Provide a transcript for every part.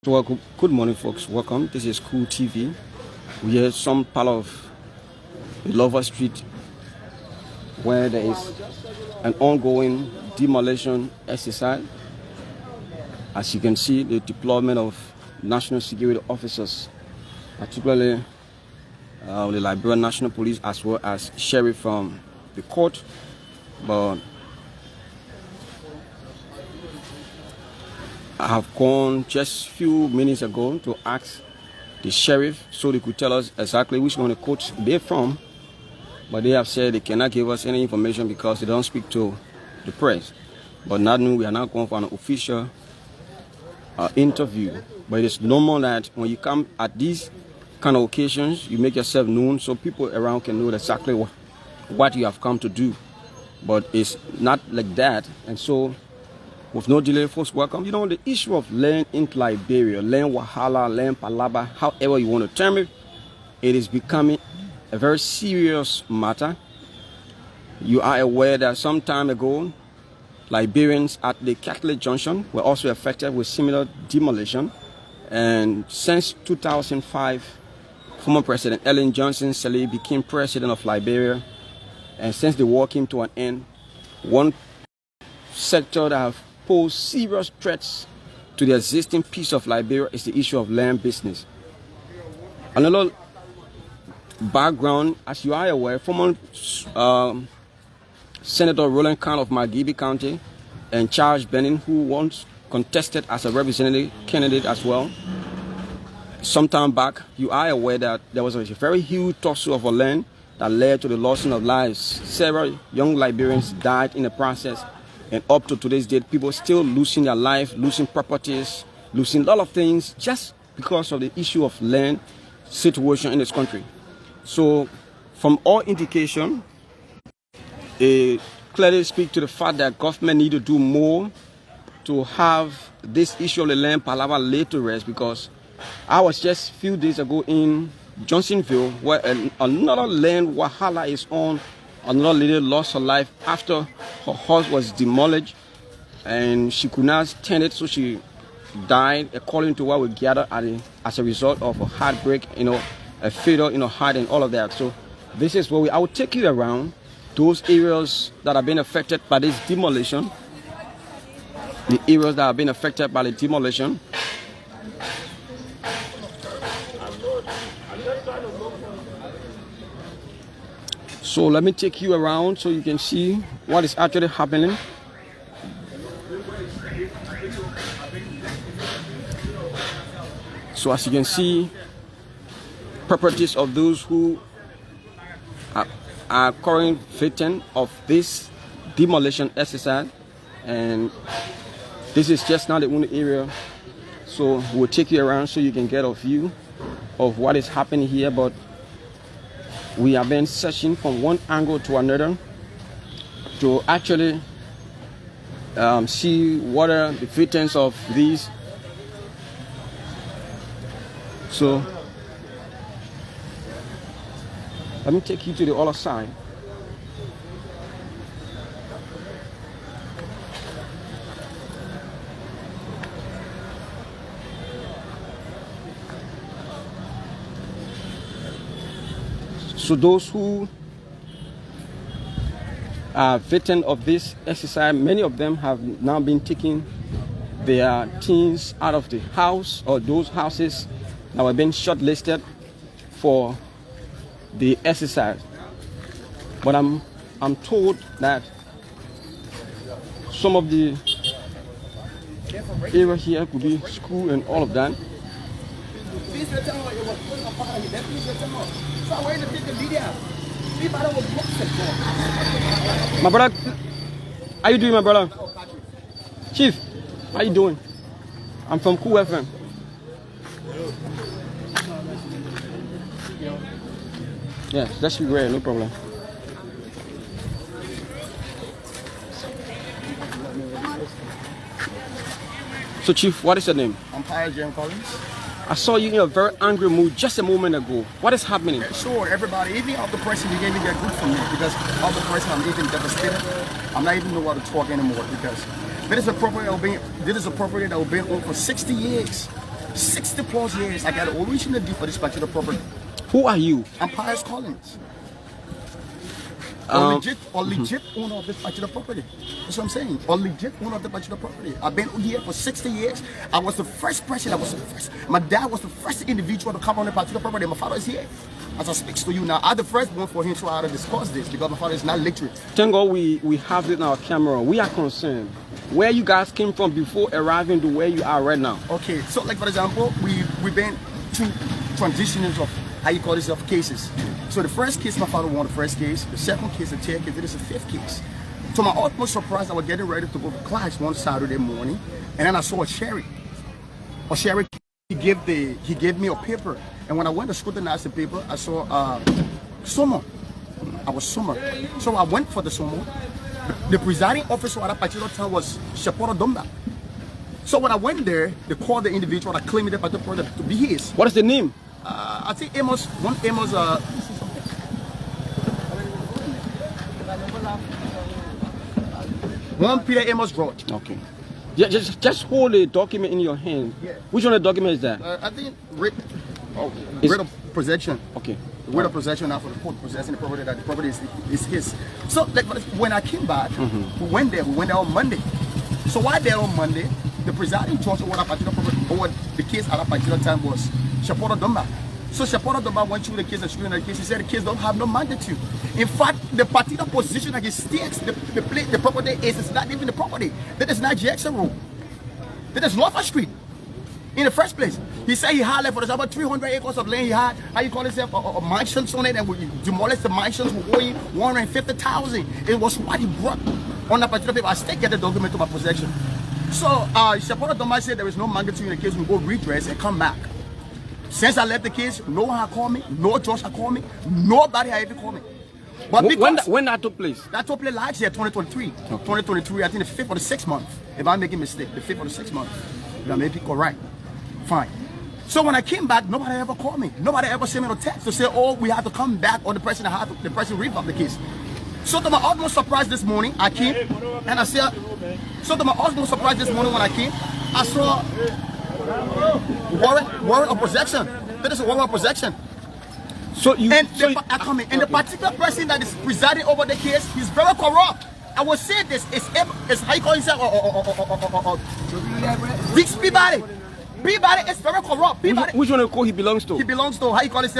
Well, good morning, folks. Welcome. This is Cool TV. We are some part of the Lover Street where there is an ongoing demolition exercise. As you can see, the deployment of national security officers, particularly the Liberian National Police, as well as sheriff from the court. But I have gone just a few minutes ago to ask the sheriff so they could tell us exactly which one of the courts they're from, but they have said they cannot give us any information because they don't speak to the press. But now we are not going for an official interview. But it is normal that when you come at these kind of occasions, you make yourself known so people around can know exactly what you have come to do. But it's not like that, and so with no delay, folks, welcome. You know, the issue of land in Liberia, land Wahala, land Palaba, however you want to term it, it is becoming a very serious matter. You are aware that some time ago, Liberians at the Catholic Junction were also affected with similar demolition. And since 2005, former President Ellen Johnson Sirleaf became president of Liberia. And since the war came to an end, one sector that have pose serious threats to the existing peace of Liberia is the issue of land business. Another background, as you are aware, former Senator Roland Khan of Margibi County and Charles Benning, who once contested as a representative candidate as well. Sometime back, you are aware that there was a very huge tussle of land that led to the loss of lives. Several young Liberians died in the process. And up to today's date, people still losing their life, losing properties, losing a lot of things just because of the issue of land situation in this country. So, from all indication, it clearly speaks to the fact that government need to do more to have this issue of the land palava laid to rest, because I was just a few days ago in Johnsonville where another land Wahala is on. Another lady lost her life after her house was demolished and she could not stand it, so she died, according to what we gathered as a result of a heartbreak, a failure in her heart and all of that. So this is where I will take you around those areas that have been affected by this demolition, the areas that have been affected by the demolition. So let me take you around so you can see what is actually happening. So as you can see, properties of those who are current victims of this demolition exercise, and this is just not the only area. So we'll take you around so you can get a view of what is happening here. But we have been searching from one angle to another to actually see what are the victims of these. So let me take you to the other side. So those who are victims of this exercise, many of them have now been taking their teens out of the house, or those houses that were being shortlisted for the exercise. But I'm told that some of the area here could be school and all of that. My brother, how you doing, my brother? Chief, how you doing? I'm from Cool FM. Yes, that should be great, no problem. So, Chief, what is your name? I'm Pierre Jim Collins. I saw you in a very angry mood just a moment ago. What is happening? Sure, everybody, even of the person you gave me that good from me, because of the person I'm even devastated. I'm not even know what to talk anymore, because this is a property that was being owned for 60 years. 60 plus years, I got an original deed for this particular property. Who are you? I'm Pius Collins. Or legit owner of this particular property. That's what I'm saying. Or legit owner of the particular property. I've been here for 60 years. I was the first person. My dad was the first individual to come on the particular property. My father is here. As I speak to you now, I'm the first one for him to how to discuss this because my father is not literate. Thank God we have it in our camera. We are concerned. Where you guys came from before arriving to where you are right now. Okay, so like for example, we've been through transitions of how you call this of cases. So the first case, my father won the first case. The second case, the third case, this is the fifth case. To my utmost surprise, I was getting ready to go to class one Saturday morning, and then I saw a sheriff. He gave me a paper, and when I went to scrutinize the paper, I saw summon. I was summoned. So I went for the summon. The presiding officer at that particular time was Shapora Dumba. So when I went there, they called the individual that claimed the particular product to be his. What is the name? I think Amos. One Peter Amos George. Okay. Just hold a document in your hand. Yeah. Which one of the document is that? I think writ of possession. Okay. Writ of possession now for the court possessing the property that the property is his. So like, when I came back, we went there on Monday. So while there on Monday, the presiding judge over that particular property, over the case at that particular time was Shapora Dumba. So Shapora Dumba went through the case and screened the case. He said the case don't have no magnitude. In fact, the particular position that he stakes the property is not even the property. That is not Jackson Road. That is Norfolk Street. In the first place, he said he had, like, for example, 300 acres of land. He had, how you call it, a mansions on it, and we demolished the mansions for only 150,000. It was what he brought on that particular paper. I still get the document to my possession. So Shapora Dumba said there is no magnitude in the case. We go redress and come back. Since I left the case, no one had called me, no judge had called me, nobody had even called me. But when that took place? That took place last year, 2023. Okay. 2023, I think the 5th or the 6th month. If I'm making a mistake, the 5th or the 6th month. If I may be correct. Fine. So when I came back, nobody ever called me. Nobody ever sent me a text to say, oh, we have to come back, or the person revamped the case. So to my utmost surprise this morning, I came and I said, when I came, I saw warrant of possession. That is a warrant of possession. So you I come in, and the particular person that is presiding over the case, he's very corrupt. I will say this: it's how you call himself? This Peabody. Peabody is very corrupt. Peabody. Which one of the court he belongs to? He belongs to, how you call it?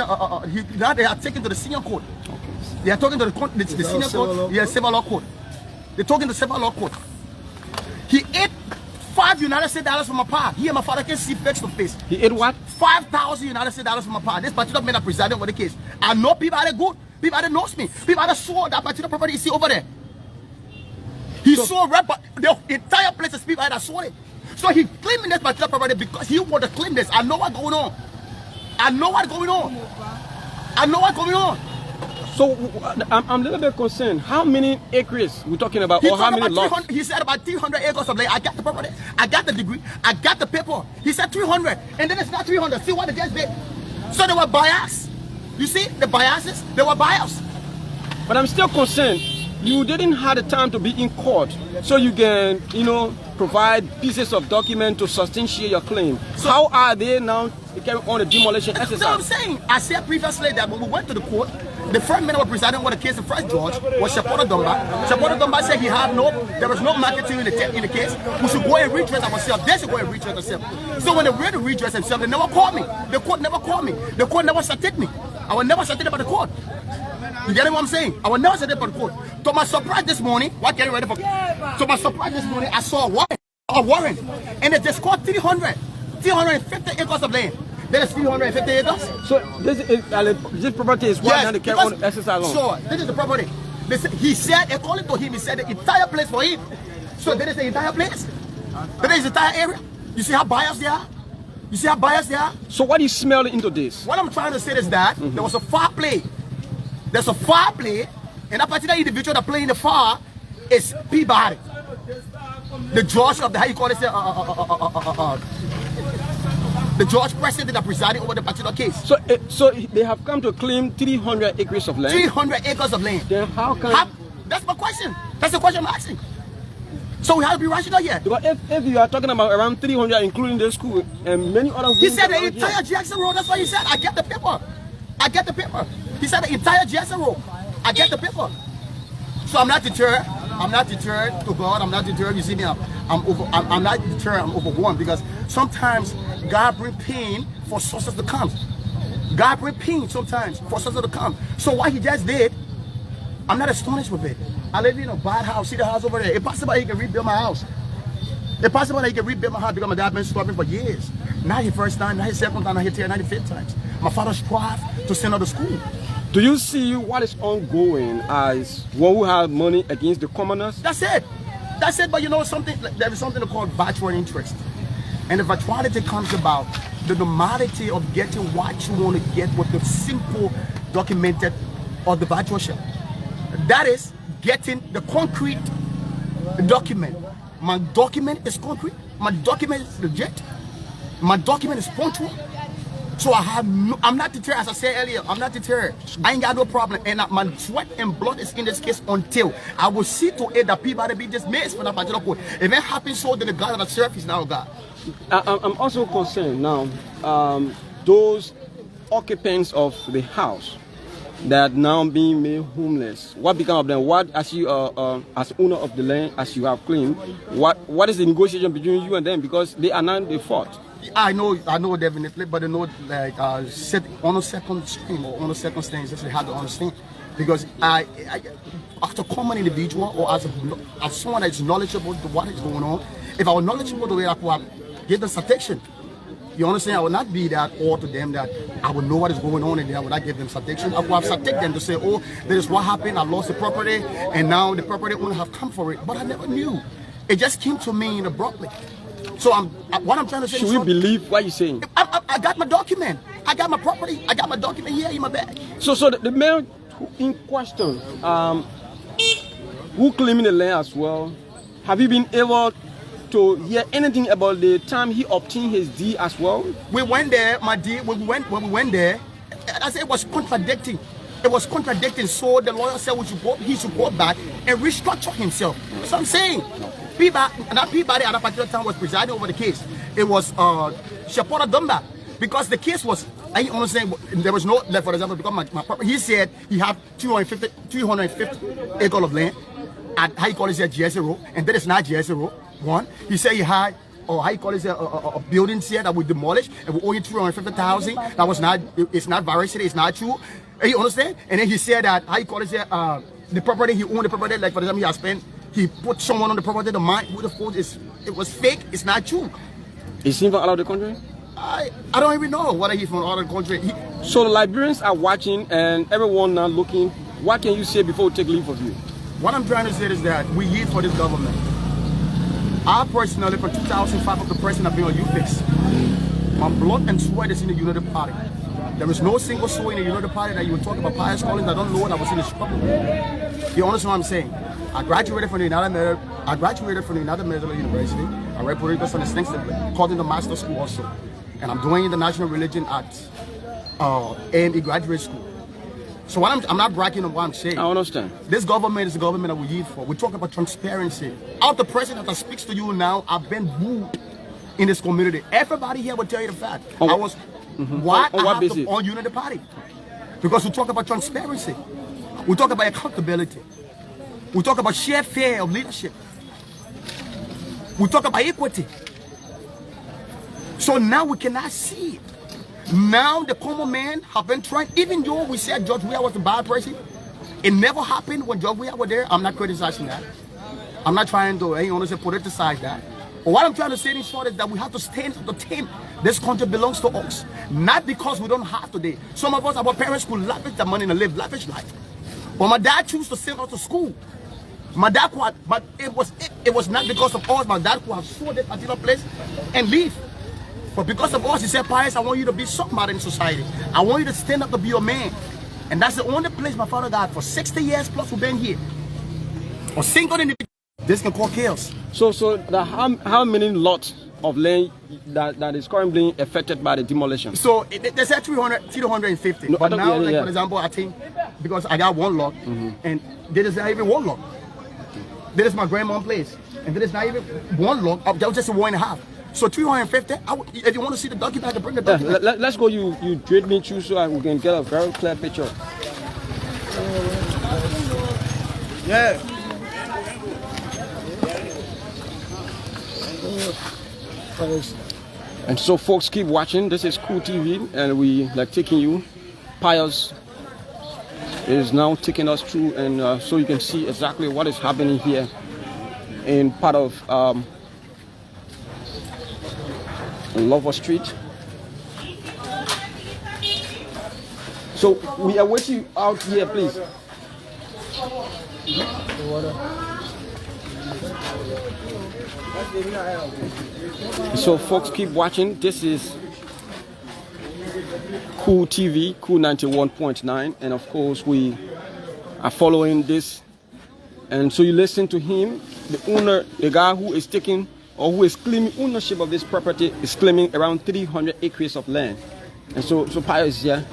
Now they are taken to the senior court. Okay. They are talking to the senior court. Yeah, civil law court. They're talking to civil law court. He ate $5 United States from my pa. He and my father can see face to face. He ate what? 5,000 United States from my pa. This particular man that presided over the case. I know Peabody good. Peabody knows me. Peabody saw that particular property you see over there. He saw the entire place is Peabody that saw it. So he claiming this particular property because he want to claim this. I know what's going on. I know what's going on. So I'm a little bit concerned. How many acres we talking about, or how many lots? He said about 300 acres of land. I got the property. I got the degree. I got the paper. He said 300, and then it's not 300. See what the judge did? So they were biased. You see the biases? They were biased. But I'm still concerned. You didn't have the time to be in court, so you can, provide pieces of document to substantiate your claim. So how are they now carrying on the demolition exercise? That's what I'm saying. I said previously that when we went to the court, the first man who was presiding over the case, the first judge, was Shapora Dumba. Shapora Dumba said there was no marketing in the case. We should go and redress ourselves. They should go and redress themselves. So when they went to redress themselves, they never called me. The court never called me. The court never cited me. I was never cited by the court. You get what I'm saying? I was never cited by the court. To my surprise this morning, to my surprise this morning, I saw a warrant. And it just called 350 acres of land. That is 350 acres. So this property is one that they carry on exercise on. Sure, this is the property. He said, according to him, he said the entire place for him. So that is the entire place. That is the entire area. You see how biased they are? So what are you smelling into this? What I'm trying to say is that there was a foul play. There's a foul play, and that particular individual that playing the foul is Peabody. The judge of the, how you call it, the judge president that presided over the particular case. So they have come to claim 300 acres of land? 300 acres of land. Then how can... That's my question. That's the question I'm asking. So we have to be rational here. Because if you are talking about around 300, including the school and many others, he said the entire Jackson Road. That's what he said. I get the paper. I get the paper. He said the entire Jackson Road. I get the paper. So I'm not deterred. I'm not deterred to God. I'm not deterred. You see me? I'm not deterred. I'm overwhelmed because sometimes God brings pain for sources to come. God brings pain sometimes for sources to come. So what he just did, I'm not astonished with it. I live in a bad house. See the house over there? It's possible he can rebuild my house. It's possible that he can rebuild my house because my dad been struggling for years. Not his first time, not his second time, not his third, not his fifth time. My father strived to send her to school. Do you see what is ongoing as one who have money against the commoners? That's it. That's it. But you know something? There is something called virtual interest. And the virtuality comes about the normality of getting what you want to get with the simple documented or the virtual shell. That is getting the concrete document. My document is concrete. My document is legit. My document is punctual. So I'm not deterred, as I said earlier. I'm not deterred. I ain't got no problem. And my sweat and blood is in this case until I will see to it that people be dismissed from that particular court. If it happens so, then the God on the surface now, God. I'm also concerned now. Those occupants of the house that now being made homeless. What become of them? What, as you as owner of the land, as you have claimed, what is the negotiation between you and them? Because they are not the fault. I know definitely, but I know like on a second stream or on a second stage, that's hard to understand. Because I as a common individual or as someone that is knowledgeable to what is going on, if I was knowledgeable the way I could give them citation. You understand? I will not be that all to them that I will know what is going on and then I will not give them citation. I will have cited them to say, oh, this is what happened, I lost the property and now the property owner have come for it. But I never knew. It just came to me abruptly. So what I'm trying to say is... Should we believe what you're saying? I got my document. I got my property. I got my document here in my bag. So the man in question, who claiming the land as well, have you been able to hear anything about the time he obtained his deed as well? We went there, my deed, when we went there, I said it was contradicting. It was contradicting, so the lawyer said he should go back and restructure himself. So I'm saying, Peabody at that particular time was presiding over the case. It was Shapora Dumba, because the case was, I understand, there was no, like for example, because my property, he said he had 350 acres of land at, how you call it, GSA Road, and that is not GSA Road. One, he said he had, or how you call it, a building here that we demolished and we owe you 350,000. That was not, it's not veracity, it's not true. You understand? And then he said that, how you call it, the property, he owned the property, like for example, he put someone on the property, the mind, who the fault is, it was fake, it's not true. Is he from out of the country? I don't even know whether he's from out of the country. So the Liberians are watching and everyone now looking. What can you say before we take leave of you? What I'm trying to say is that we yield for this government. I personally, from 2005, of the president, I've been on UFIX. My blood and sweat is in the United Party. There is no single soul in the United Party that you would talk about pious callings. I don't know what I was in the struggle. You understand what I'm saying? I graduated from the United Medical University. I read political science extensively, called in the master school also. And I'm doing international religion at AME graduate school. So I'm not bragging on what I'm saying. I understand. This government is the government that we yield for. We talk about transparency. Out the president that speaks to you now, I've been booed in this community. Everybody here will tell you the fact. I was on Unity Party. Because we talk about transparency. We talk about accountability. We talk about shared fare of leadership. We talk about equity. So now we cannot see it. Now the common man have been trying, even though we said George Weah was the bad person, it never happened when George Weah was there. I'm not criticizing that. I'm not trying to, politicize that. But what I'm trying to say in short is that we have to stand up to team. This country belongs to us. Not because we don't have today. Some of us, our parents could lavish their money and live lavish life. But my dad chose to send us to school. My dad could, but it was not because of us. My dad could have sold that particular place and leave. But because of us, he said, Pius, I want you to be somebody in society. I want you to stand up to be a man. And that's the only place my father died for 60 years plus we've been here. A single individual. This can cause chaos. So how many lots of land that is currently affected by the demolition? So they said 350. No, but now, for example, I think because I got one lot and there is not even one lot. That is my grandma's place. And that is not even one long, that was just a 1.5. So 350, if you want to see the document, I can bring the document. Let's go, you dread me through so we can get a very clear picture. Yeah. And so folks, keep watching. This is Cool TV and we like taking you. Pius is now taking us through, and so you can see exactly what is happening here in part of Lover Street. So we are waiting out here, please. So folks, keep watching. This is Cool TV, Cool 91.9, and of course we are following this. And so you listen to him, the owner, the guy who is taking or who is claiming ownership of this property is claiming around 300 acres of land. And so Pius is here.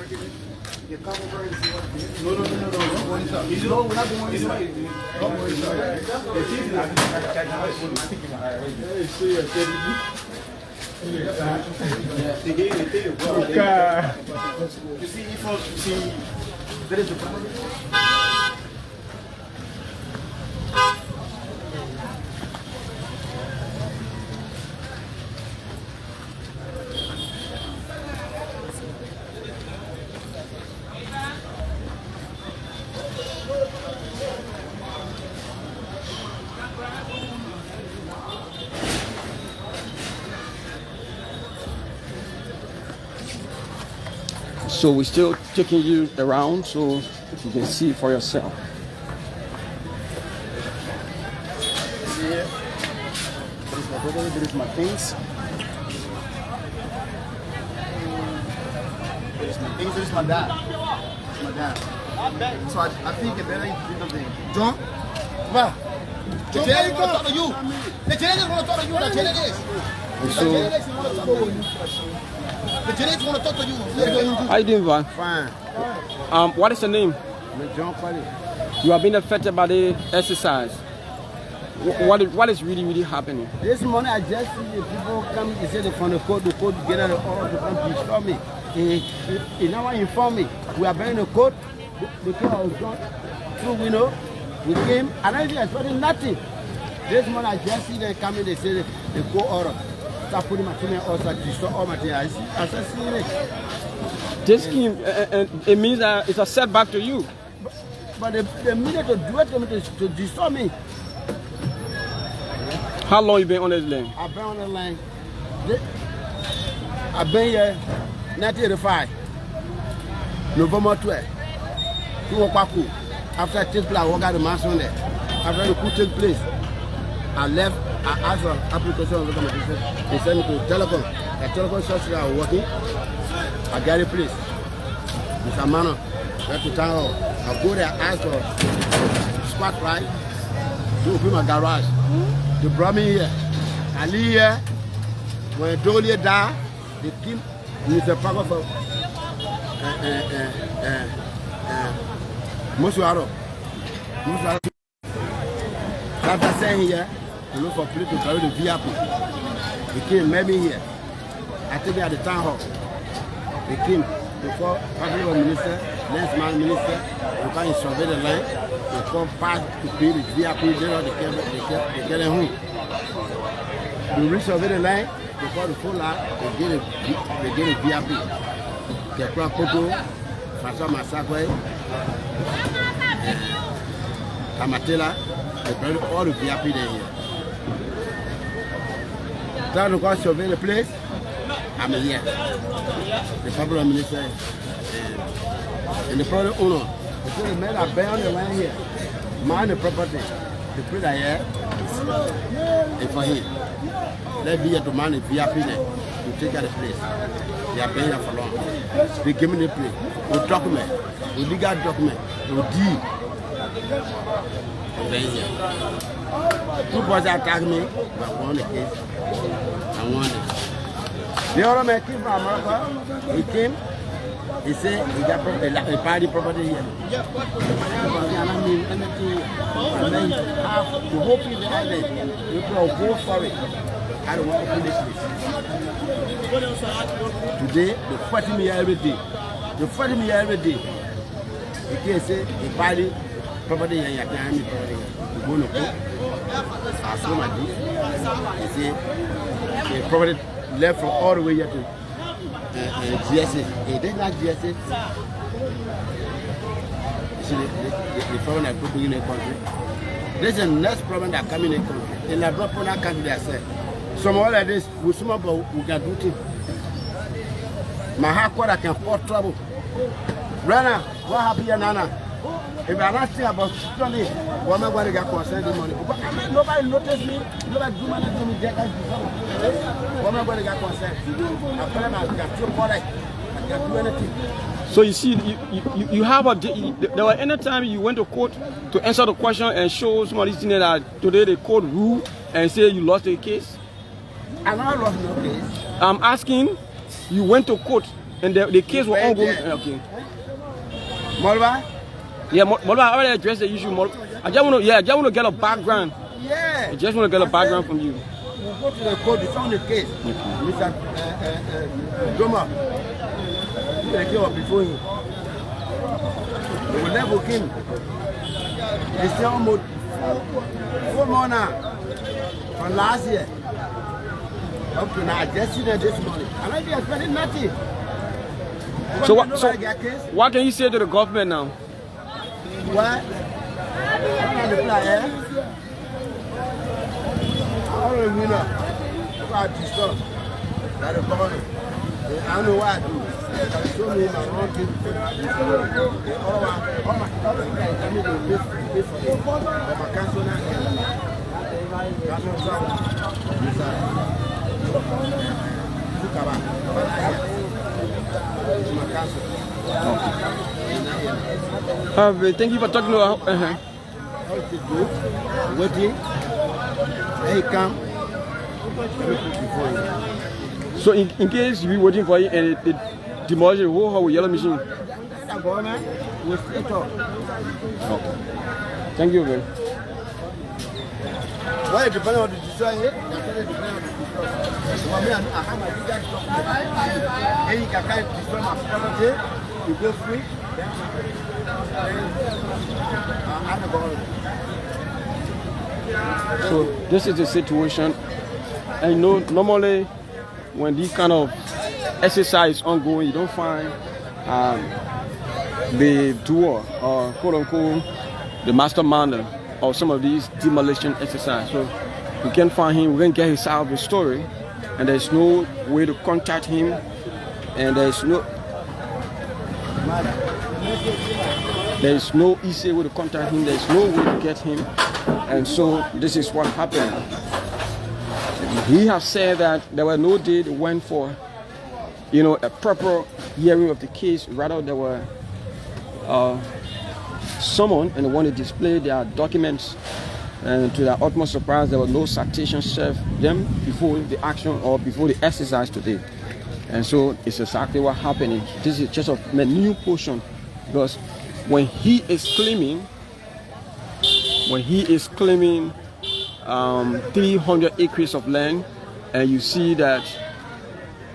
So we're still taking you around so you can see for yourself. This is my brother, this is my things. This is my things, this is my dad. This is my dad. So I think it better do something. John? Come on. The Chinese want to talk to you. The Chinese want to talk to you. The Chinese. The Chinese want to talk to you. How you doing, Van? Fine. What is your name? John Polly. You have been affected by the exercise. What is really happening? This morning I just see the people come, they say they from the court get out of order to come destroy me. He never informed me. We are bearing the court, the case was done through window. We came, and I didn't expect nothing. This morning I just see them coming, they say they go order. Start putting my thing also destroy all my things. I said, see it. This scheme, it means that it's a setback to you. But they needed to do it to me to destroy me. How long you been on this land? I've been on the line. I've been here 1985, November 12. After I take place, I walk out the mansion there. After the coup took place, I left. I asked for application of recommendation. They sent me to telecom. The telecom shops that I was working, I get a place. Mr. Mano, went to town hall. I go there, ask for squat right to open my garage. They brought me here. I live here. When Dolly died, they came with a power for Mosuaro. After saying here, to look for place to carry the VIP. They came, met me here. I take me at the town hall. They came before public minister, next man minister, they come and survey the land. They come back to pay the VIP, they get a home. They resurvey the land, they call the full lot, they get a VIP. They call Poto, François Massacre, Amatela, they bring all the VIP there here. Time to go survey the place, I'm here. The public minister and the product owner. They say the men are buying the land here. Mind the property. The place I here is for him. Let me here to manage VIP there to take out the place. They are paying for long. They give me the place. The document, the legal document, the deed. They're here. Two boys attacked me, but I won the case. I won it. The other man came from America. He came. He said he got a party property here. And I mean, anything, and then have to hope in the island. People will go for it. I don't want to open this place. Today, they fight me every day. They fight me every day. They can't say a party property here, you can't have property here. You go to court. I saw my deal. They say the property left from all the way here to GSA. It is not GSA. See, the problem that people in the country. This is the next problem that coming in the country. In the Brooklyn country, they say, some all of this, we can do things. My heart can cause trouble. Rana, what happened here, Nana? If I'm not saying about money, what am I going to get concerned with money? Nobody noticed me. Nobody do money to me. What am I going to get concerned? I'm telling you, I can feel correct. I can do anything. So you see, you have there were any time you went to court to answer the question and show somebody that today the court ruled and say you lost the case? I never lost no case. I'm asking, you went to court and the case was ongoing. Okay. Molba? Yeah, Molba, I already addressed the issue. I just want to get a background. Yeah. I just want to get a background from you. We'll go to the court, it's on the case. Mr. Doma, the case was before him. They will never him. They say almost 4 months now from last year. Okay, now I just see that this morning. And I didn't expect nothing. So what can you say to the government now? What? I don't know. About this stuff. That the government. I don't know what I do. They can show me my wrong thing. All my guys, I mean, they pay for it. But my council now. Thank you for talking to us. Waiting. He come. So in case you be waiting for it and it demolish the whole house with yellow machine. Okay. Thank you, man. Why depending on the design here? You go free. So this is the situation. I know normally when this kind of exercise is ongoing, you don't find the doer or quote unquote the mastermind of some of these demolition exercises. So we can't find him, we can't get his side of the story, and there's no way to contact him, and there's no easy way to contact him, there's no way to get him, and so this is what happened. He has said that there were no day they went for, a proper hearing of the case. Rather, there were someone and they want to display their documents, and to their utmost surprise, there was no citation served them before the action or before the exercise today. And so it's exactly what happened. This is just a new portion, because when he is claiming 300 acres of land, and you see that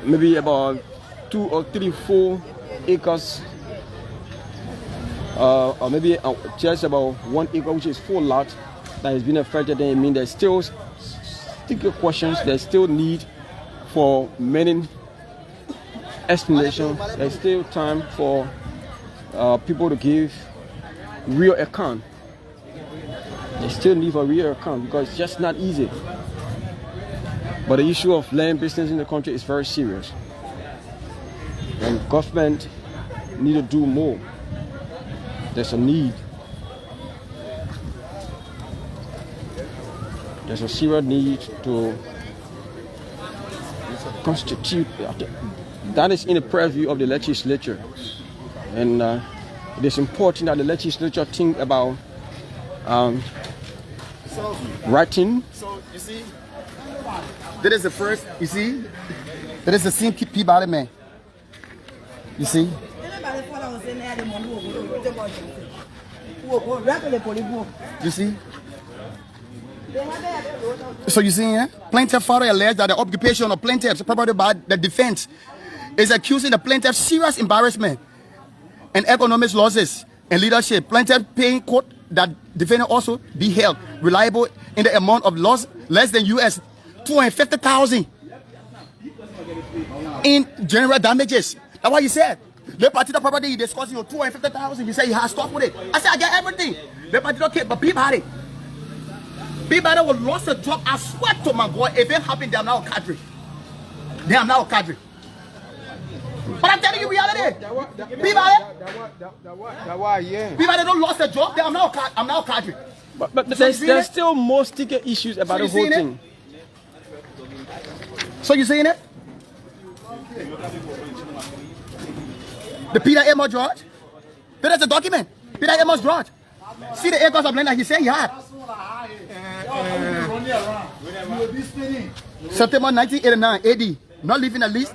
maybe about 2 or 3, 4 acres, or maybe just about 1 acre, which is 4 lots, that has been affected, then it means there's still questions, there's still need for many explanations, there's still time for people to give real account. They still need a real account because it's just not easy. But the issue of land business in the country is very serious, and government need to do more. There's a need. There's a serious need to constitute. That is in the purview of the legislature, and it is important that the legislature think about writing. So you see, that is the first. You see, that is the same people, man. You see, You see? So you see here, plaintiff father alleged that the occupation of plaintiff's property by the defense is accusing the plaintiff serious embarrassment and economic losses and leadership. Plaintiff paying court that defendant also be held reliable in the amount of loss less than US $250,000 in general damages. That's what he said. The particular property he discussing on $250,000. He said he has stock with it. I said I get everything. The particular case, but people had it. People that will lost a job. I swear to my God, if it happened, they are now a cadre. They are now a cadre. But I'm telling you reality. People that don't lost a job, I'm now a cadre. But there's still more sticker issues about the whole thing. So you seeing it? The Peter Amos George? There's a document. Peter Amos George. See the acres of land that he said he had. September 1989 AD. Not leaving a list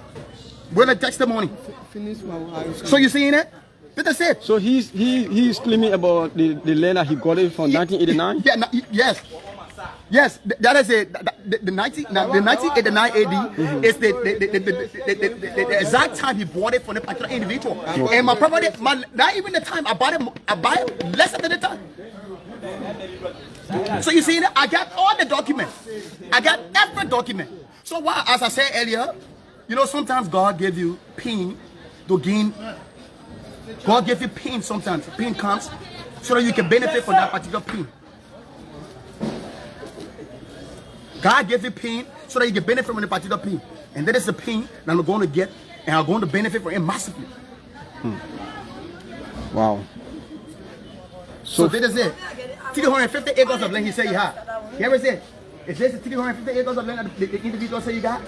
with a testimony. So you seeing it? Peter said. So he's claiming about the land that he got it from 1989? Yeah, yes. Yes, that is the 1989 AD is the exact time he bought it from the particular individual. And my property, not even the time I bought it, I buy it less than the time. So you see, I got all the documents. I got every document. So why, as I said earlier, you know, sometimes God gives you pain to gain. God gives you pain sometimes. Pain comes so that you can benefit from that particular pain. God gives you pain so that you can benefit from the particular pain. And that is the pain that I'm going to get, and I'm going to benefit from it massively. Wow. So this is it. 350 acres of land he said he had. Here is it. Is this the 350 acres of land that the individual say you got?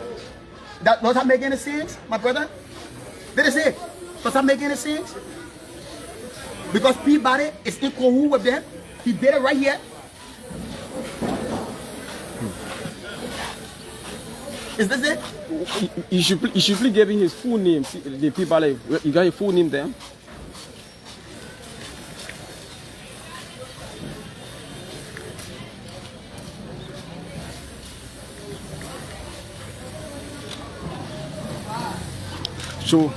Does that make any sense, my brother? This is it. Does that make any sense? Because Peabody is in cahoots with them. He did it right here. Is this it? You should please give him his full name. The people, you got your full name there? So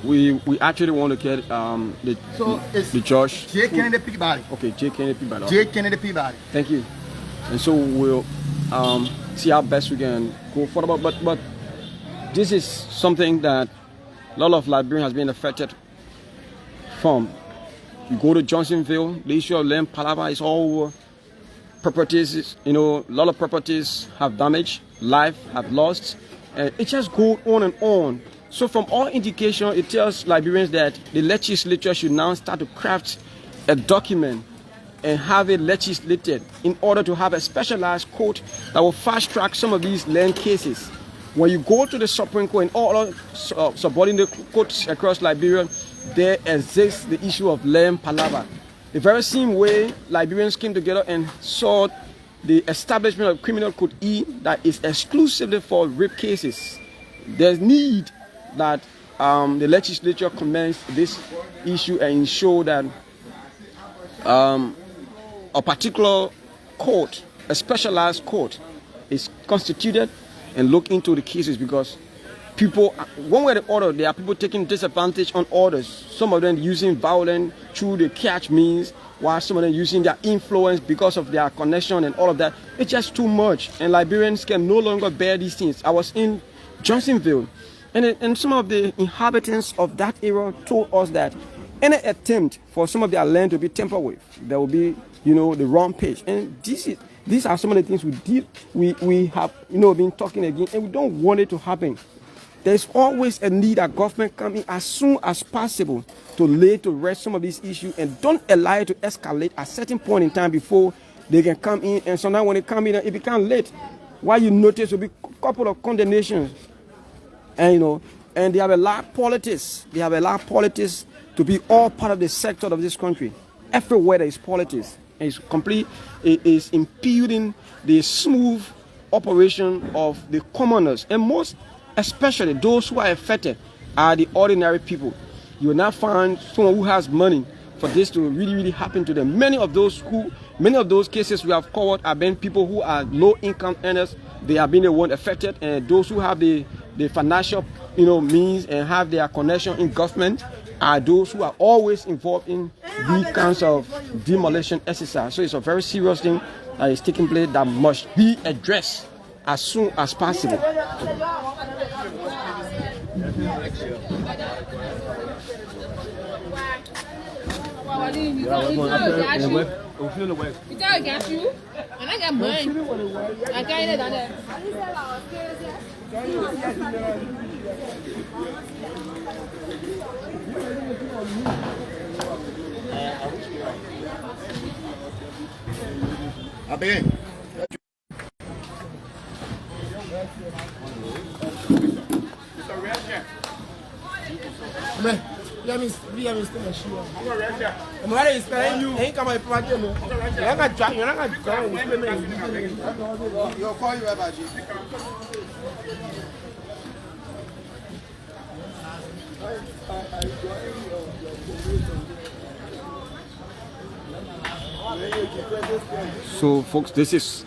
we actually want to get the judge. J. Kennedy Peabody. Okay, J. Kennedy Peabody. J. Kennedy Peabody. Thank you. And so we'll see how best we can go forward. But this is something that a lot of Liberians has been affected from. You go to Johnsonville, the issue of land palaver is all over. Properties, you know, a lot of properties have damaged, life have lost, and it just goes on and on. So from all indication, it tells Liberians that the legislature should now start to craft a document and have it legislated in order to have a specialized court that will fast track some of these land cases. When you go to the Supreme Court and all other subordinate courts across Liberia, there exists the issue of land palaver. The very same way Liberians came together and saw the establishment of Criminal Code E that is exclusively for rape cases. There's need that the legislature commence this issue and ensure that a particular court, a specialized court, is constituted and look into the cases, because people, one way or the other, there are people taking disadvantage on others. Some of them using violence through the catch means, while some of them using their influence because of their connection and all of that. It's just too much, and Liberians can no longer bear these things. I was in Johnsonville, and some of the inhabitants of that area told us that any attempt for some of their land to be tampered with, there will be, you know, the wrong page. And these are some of the things we have, you know, been talking again, and we don't want it to happen. There's always a need that government come in as soon as possible to lay to rest some of these issues, and don't allow it to escalate at a certain point in time before they can come in. And sometimes when they come in, it becomes late. While you notice will be a couple of condemnations, and you know, and they have a lot of politics. They have a lot of politics to be all part of the sector of this country. Everywhere there is politics, and it's complete. It is impeding the smooth operation of the commoners, and most especially those who are affected are the ordinary people. You will not find someone who has money for this to really happen to them. Many of those cases we have covered have been people who are low income earners. They have been the one affected, and those who have the financial means and have their connection in government are those who are always involved in these kinds of demolition exercise. So it's a very serious thing that is taking place that must be addressed as soon as possible. You gotta get you. And I got mine. I got it down there. Let me still a shoe. I'm ready to spend you. Ain't come my project. You're not trying. You're not trying. You'll call you about you. So, folks, this is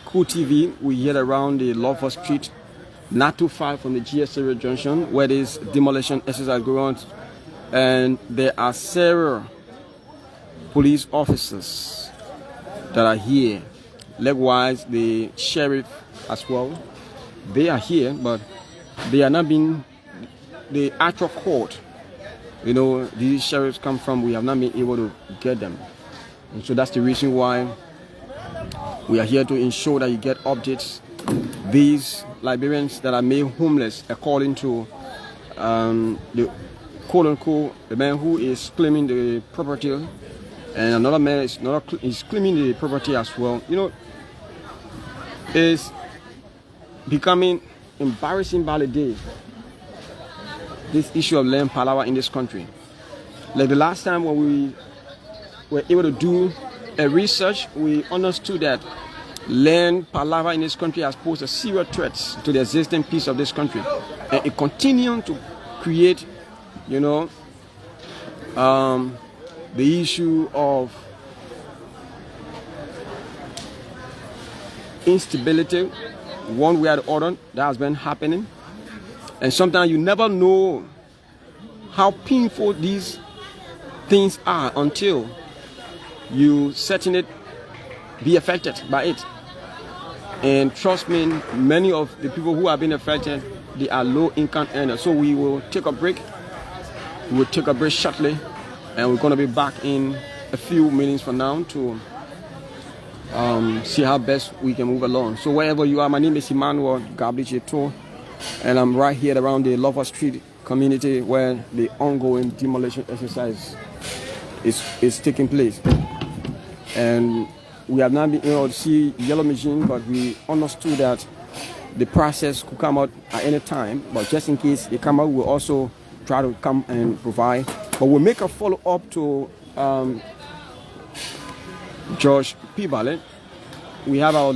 Cool TV. We're here around the Lover Street, not too far from the GSA Junction, where this demolition exercise going on. And there are several police officers that are here. Likewise, the sheriff as well. They are here, but they are not being the actual court. These sheriffs come from. We have not been able to get them, and so that's the reason why we are here to ensure that you get updates. These Liberians that are made homeless, according to the quote-unquote the man who is claiming the property, and another man is claiming the property as well. Is becoming embarrassing by the day. This issue of land palaver in this country. Like the last time when we were able to do a research, we understood that land palaver in this country has posed a serious threat to the existing peace of this country, and it continues to create the issue of instability one way or the other that has been happening. And sometimes you never know how painful these things are until you certainly be affected by it. And trust me, many of the people who have been affected, they are low income earners. So we will take a break. We'll take a break shortly, and we're going to be back in a few minutes from now to see how best we can move along. So wherever you are, my name is Emmanuel Gabriel, and I'm right here around the Lover Street community where the ongoing demolition exercise is taking place. And we have not been able to see yellow machine, but we understood that the process could come out at any time. But just in case it come out, we'll also try to come and provide. But we'll make a follow-up to George P. Ballet. We have our